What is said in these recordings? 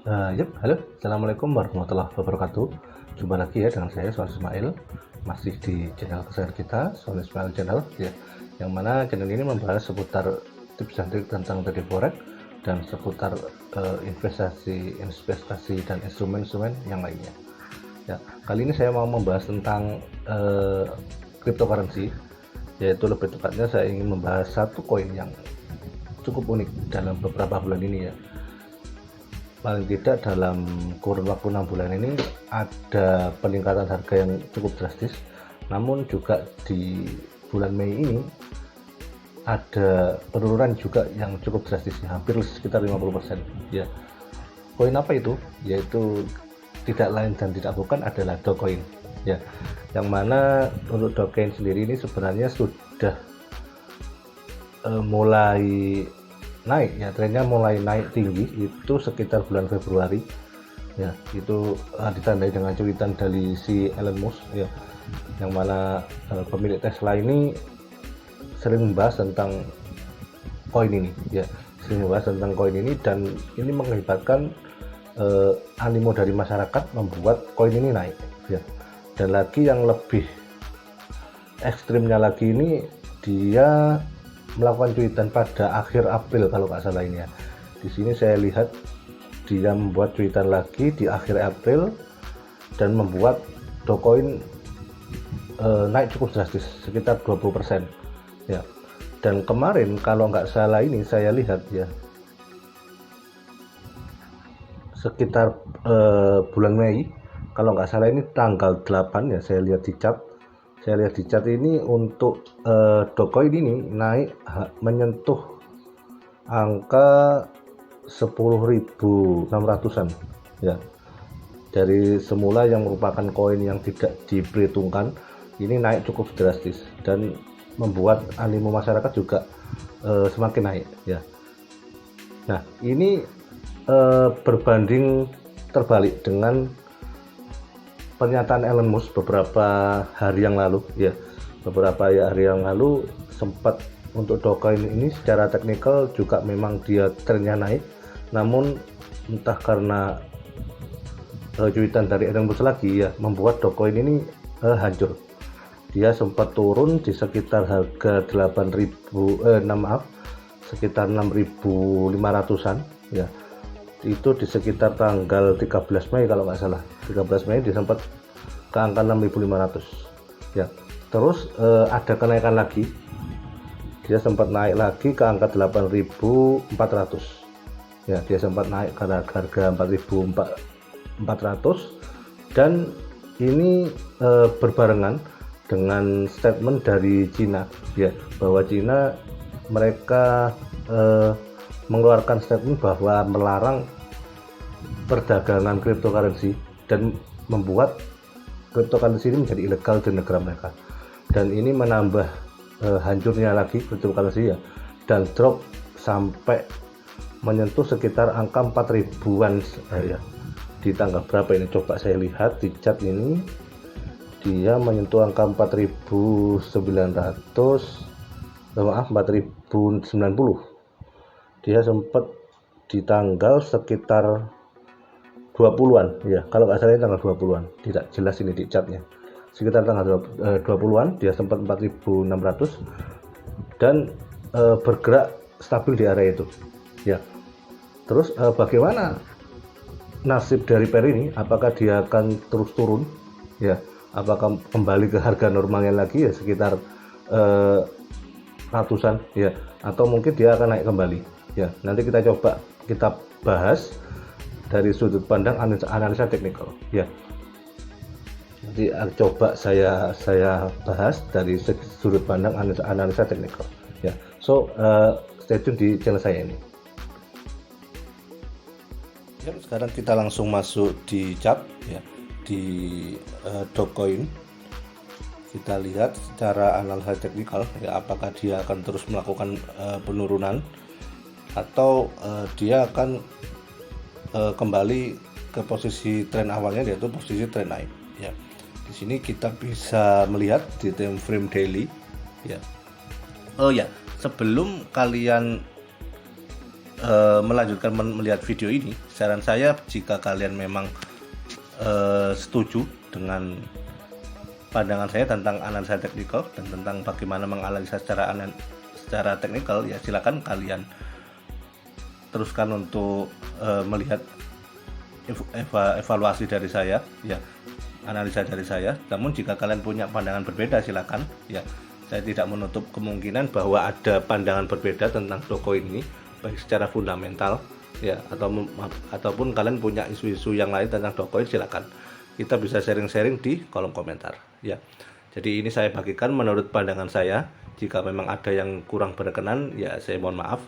Halo, Assalamualaikum warahmatullahi wabarakatuh. Jumpa lagi ya dengan saya, Suan Ismail, masih di channel kesayangan kita, Suan Ismail Channel, ya. Yang mana channel ini membahas seputar tips dan trik tentang trading forex dan seputar investasi dan instrumen-instrumen yang lainnya. Ya, kali ini saya mau membahas tentang cryptocurrency, yaitu lebih tepatnya saya ingin membahas satu koin yang cukup unik dalam beberapa bulan ini ya. Paling tidak dalam kurun waktu 6 bulan ini ada peningkatan harga yang cukup drastis, namun juga di bulan Mei ini ada penurunan juga yang cukup drastis, hampir sekitar 50% ya. Koin apa itu? Yaitu tidak lain dan tidak bukan adalah Dogecoin ya, yang mana untuk Dogecoin sendiri ini sebenarnya sudah mulai naik ya, trennya mulai naik tinggi itu sekitar bulan Februari ya. Itu ditandai dengan cuitan dari si Elon Musk ya, yang mana pemilik Tesla ini sering membahas tentang koin ini ya, dan ini mengakibatkan animo dari masyarakat membuat koin ini naik ya. Dan lagi yang lebih ekstrimnya lagi ini, dia melakukan cuitan pada akhir April kalau nggak salah ini ya. Di sini saya lihat dia membuat cuitan lagi di akhir April dan membuat Dogecoin naik cukup drastis sekitar 20% ya. Dan kemarin kalau nggak salah ini saya lihat ya, sekitar bulan Mei kalau nggak salah ini tanggal 8 ya, saya lihat di chat ini untuk Dogecoin ini naik menyentuh angka 10.600-an ya. Dari semula yang merupakan koin yang tidak diperhitungkan, ini naik cukup drastis dan membuat animo masyarakat juga semakin naik ya. Nah, ini berbanding terbalik dengan pernyataan Elon Musk beberapa hari yang lalu ya. Sempat untuk Dogecoin ini secara teknikal juga memang dia trennya naik, namun entah karena cuitan dari Elon Musk lagi ya, membuat Dogecoin ini hancur. Dia sempat turun di sekitar harga sekitar 6.500-an ya. Itu di sekitar tanggal 13 Mei kalau nggak salah, 13 Mei dia sempat ke angka 6.500 ya. Terus ada kenaikan lagi, dia sempat naik lagi ke angka 8.400 ya. Dia sempat naik ke harga 4.400 dan ini berbarengan dengan statement dari Cina ya, bahwa Cina mereka mengeluarkan statement bahwa melarang perdagangan cryptocurrency dan membuat cryptocurrency ini menjadi ilegal di negara mereka. Dan ini menambah hancurnya lagi cryptocurrency ya, dan drop sampai menyentuh sekitar angka 4.000-an ya. Di tanggal berapa ini, coba saya lihat di chat ini, dia menyentuh angka 4.090. Dia sempat di tanggal sekitar 20-an ya, kalau nggak salah tanggal 20-an, tidak jelas ini di chatnya, sekitar tanggal 20-an dia sempat 4.600 dan bergerak stabil di area itu ya. Terus bagaimana nasib dari pair ini, apakah dia akan terus turun ya, apakah kembali ke harga normalnya lagi ya, sekitar ratusan ya, atau mungkin dia akan naik kembali ya. Nanti kita bahas dari sudut pandang analisa teknikal ya. Nanti coba saya bahas dari sudut pandang analisa teknikal ya. So stay tune di channel saya ini ya. Sekarang kita langsung masuk di chart ya, di Dogecoin. Kita lihat secara analisa teknikal ya, apakah dia akan terus melakukan penurunan atau dia akan kembali ke posisi tren awalnya, yaitu posisi tren naik ya. Di sini kita bisa melihat di time frame daily ya. Oh ya, sebelum kalian melanjutkan melihat video ini, saran saya jika kalian memang setuju dengan pandangan saya tentang analisa teknikal dan tentang bagaimana menganalisa secara teknikal, ya silakan kalian teruskan untuk melihat evaluasi dari saya, ya analisa dari saya. Namun jika kalian punya pandangan berbeda, silakan, ya saya tidak menutup kemungkinan bahwa ada pandangan berbeda tentang Dogecoin ini, baik secara fundamental, ya ataupun kalian punya isu-isu yang lain tentang Dogecoin, silakan kita bisa sharing-sharing di kolom komentar, ya. Jadi ini saya bagikan menurut pandangan saya. Jika memang ada yang kurang berkenan, ya saya mohon maaf,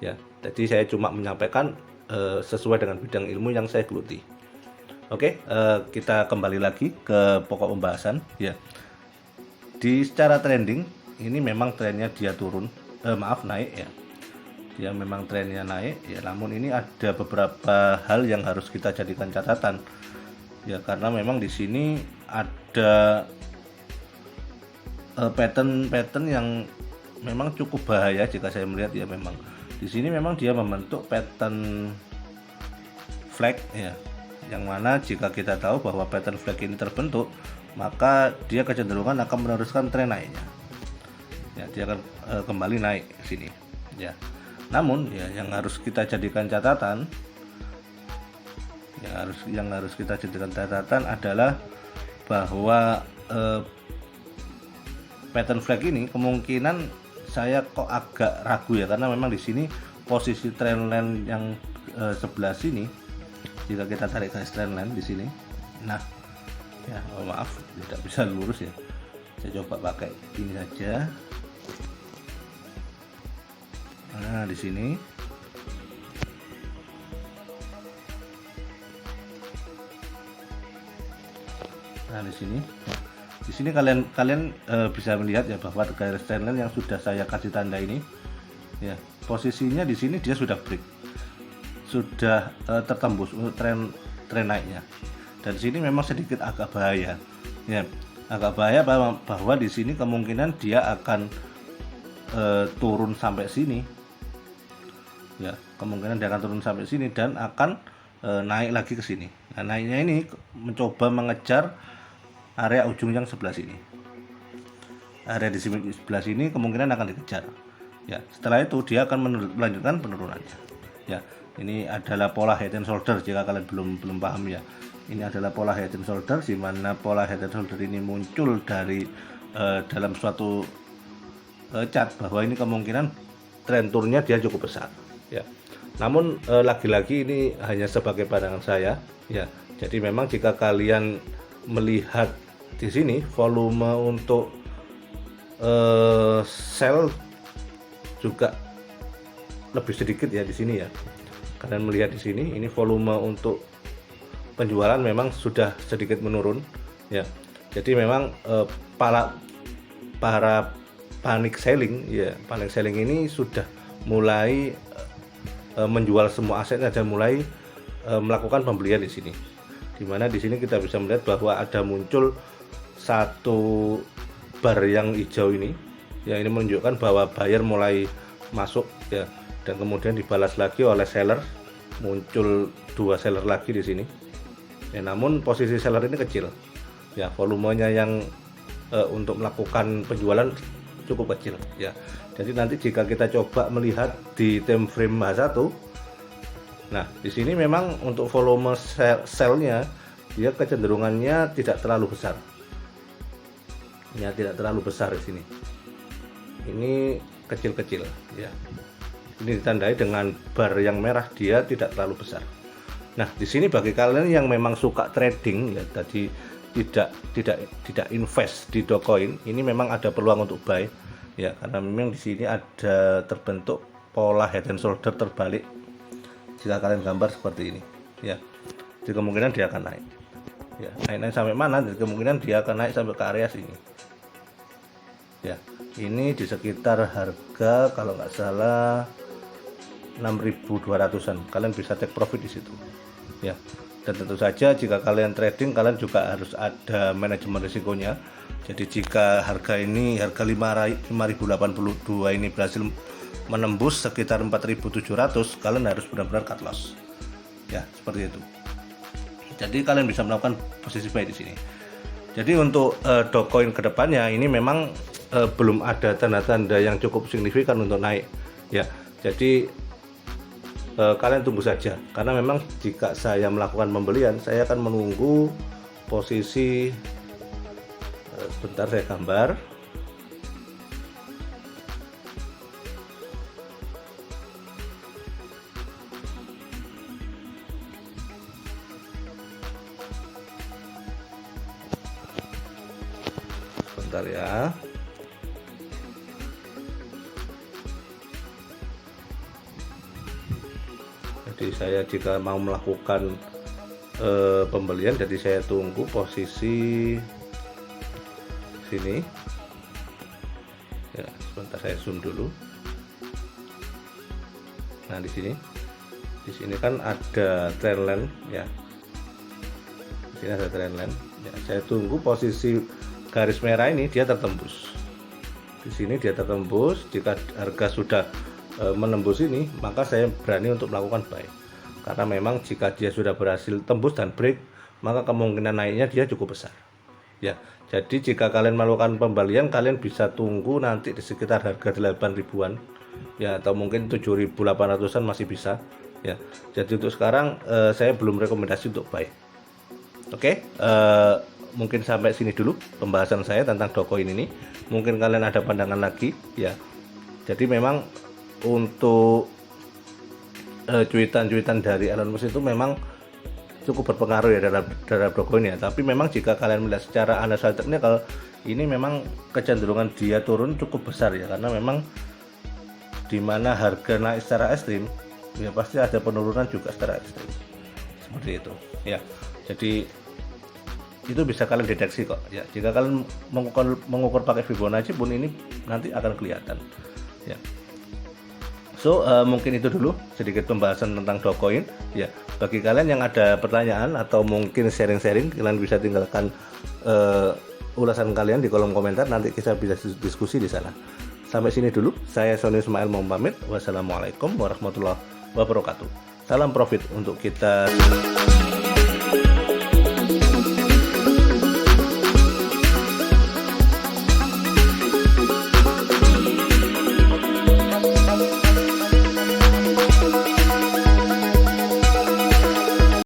ya. Jadi saya cuma menyampaikan sesuai dengan bidang ilmu yang saya geluti. Oke, kita kembali lagi ke pokok pembahasan, ya. Di secara trending ini memang trennya dia turun, naik, ya. Dia memang trennya naik, ya. Namun ini ada beberapa hal yang harus kita jadikan catatan, ya, karena memang di sini ada pattern yang memang cukup bahaya jika saya melihat, ya. Memang di sini memang dia membentuk pattern flag, ya, yang mana jika kita tahu bahwa pattern flag ini terbentuk, maka dia kecenderungan akan meneruskan tren naiknya, ya. Dia akan kembali naik ke sini, ya. Namun, ya, yang harus kita jadikan catatan, yang harus kita jadikan catatan adalah bahwa pattern flag ini kemungkinan saya kok agak ragu, ya, karena memang di sini posisi trendline yang sebelah sini, jika kita tarik garis trendline di sini, nah, ya, maaf tidak bisa lurus, ya. Saya coba pakai ini saja. Nah, di sini kalian bisa melihat, ya, bahwa garis trendline yang sudah saya kasih tanda ini, ya, posisinya di sini dia sudah break, sudah tertembus untuk tren naiknya. Dan sini memang sedikit agak bahaya, ya, agak bahaya bahwa di sini kemungkinan dia akan turun sampai sini, ya, kemungkinan dia akan turun sampai sini dan akan naik lagi ke sini. Nah, naiknya ini mencoba mengejar area ujung yang sebelah sini. Area di sebelah sini kemungkinan akan dikejar, ya. Setelah itu dia akan melanjutkan penurunannya, ya. Ini adalah pola head and shoulder jika kalian belum paham, ya. Ini adalah pola head and shoulder, di mana pola head and shoulder ini muncul dari dalam suatu chart bahwa ini kemungkinan trend turunnya dia cukup besar, ya. Namun lagi-lagi ini hanya sebagai pandangan saya, ya. Jadi memang jika kalian melihat di sini volume untuk sell juga lebih sedikit, ya, di sini, ya. Kalian melihat di sini ini volume untuk penjualan memang sudah sedikit menurun, ya. Jadi memang para panic selling, ya, panic selling ini sudah mulai menjual semua asetnya dan mulai melakukan pembelian di sini. Dimana di sini kita bisa melihat bahwa ada muncul satu bar yang hijau ini, ya, ini menunjukkan bahwa buyer mulai masuk, ya, dan kemudian dibalas lagi oleh seller, muncul dua seller lagi di sini, ya. Namun posisi seller ini kecil, ya, volumenya yang untuk melakukan penjualan cukup kecil, ya. Jadi nanti jika kita coba melihat di time frame H1, nah, di sini memang untuk volume sell-nya dia kecenderungannya tidak terlalu besar, ya, tidak terlalu besar di sini. Ini kecil-kecil, ya. Ini ditandai dengan bar yang merah, dia tidak terlalu besar. Nah, di sini bagi kalian yang memang suka trading, ya, tadi tidak invest di Dogecoin, ini memang ada peluang untuk buy, ya, karena memang di sini ada terbentuk pola head and shoulder terbalik. Jika kalian gambar seperti ini, ya, jadi kemungkinan dia akan naik, ya, naik sampai mana? Jadi kemungkinan dia akan naik sampai ke area sini, ya. Ini di sekitar harga kalau nggak salah 6.200-an. Kalian bisa take profit di situ, ya. Dan tentu saja jika kalian trading, kalian juga harus ada manajemen risikonya. Jadi jika harga ini, harga 5.082 ini berhasil menembus sekitar 4.700, kalian harus benar-benar cut loss. Ya, seperti itu. Jadi kalian bisa melakukan posisi buy di sini. Jadi untuk Dogecoin kedepannya ini memang belum ada tanda-tanda yang cukup signifikan untuk naik. Ya, jadi kalian tunggu saja. Karena memang jika saya melakukan pembelian, saya akan menunggu posisi. Sebentar saya gambar. Sebentar ya. Jadi saya jika mau melakukan pembelian, jadi saya tunggu posisi sini. Ya, sebentar saya zoom dulu. Nah, di sini kan ada trendline ya. Di sini ada trendline. Ya, saya tunggu posisi garis merah ini dia tertembus. Di sini dia tertembus. Jika harga sudah menembus ini, maka saya berani untuk melakukan buy. Karena memang jika dia sudah berhasil tembus dan break, maka kemungkinan naiknya dia cukup besar. Ya, jadi jika kalian melakukan pembelian, kalian bisa tunggu nanti di sekitar harga 8 ribuan ya, atau mungkin 7.800-an masih bisa ya. Jadi untuk sekarang saya belum rekomendasi untuk buy. Oke, mungkin sampai sini dulu pembahasan saya tentang Dogecoin ini. Mungkin kalian ada pandangan lagi ya. Jadi memang untuk cuitan-cuitan dari Elon Musk itu memang cukup berpengaruh ya terhadap Dogecoin ya. Tapi memang jika kalian melihat secara analisa teknikal, ini memang kecenderungan dia turun cukup besar ya, karena memang dimana harga naik secara ekstrim ya pasti ada penurunan juga secara ekstrim, seperti itu ya. Jadi itu bisa kalian deteksi kok ya. Jika kalian mengukur pakai Fibonacci pun ini nanti akan kelihatan ya. So mungkin itu dulu sedikit pembahasan tentang Dogecoin ya. Bagi kalian yang ada pertanyaan atau mungkin sharing-sharing, kalian bisa tinggalkan ulasan kalian di kolom komentar, nanti kita bisa diskusi di sana. Sampai sini dulu, saya Sony Ismail mau pamit. Wassalamualaikum warahmatullahi wabarakatuh. Salam profit untuk kita.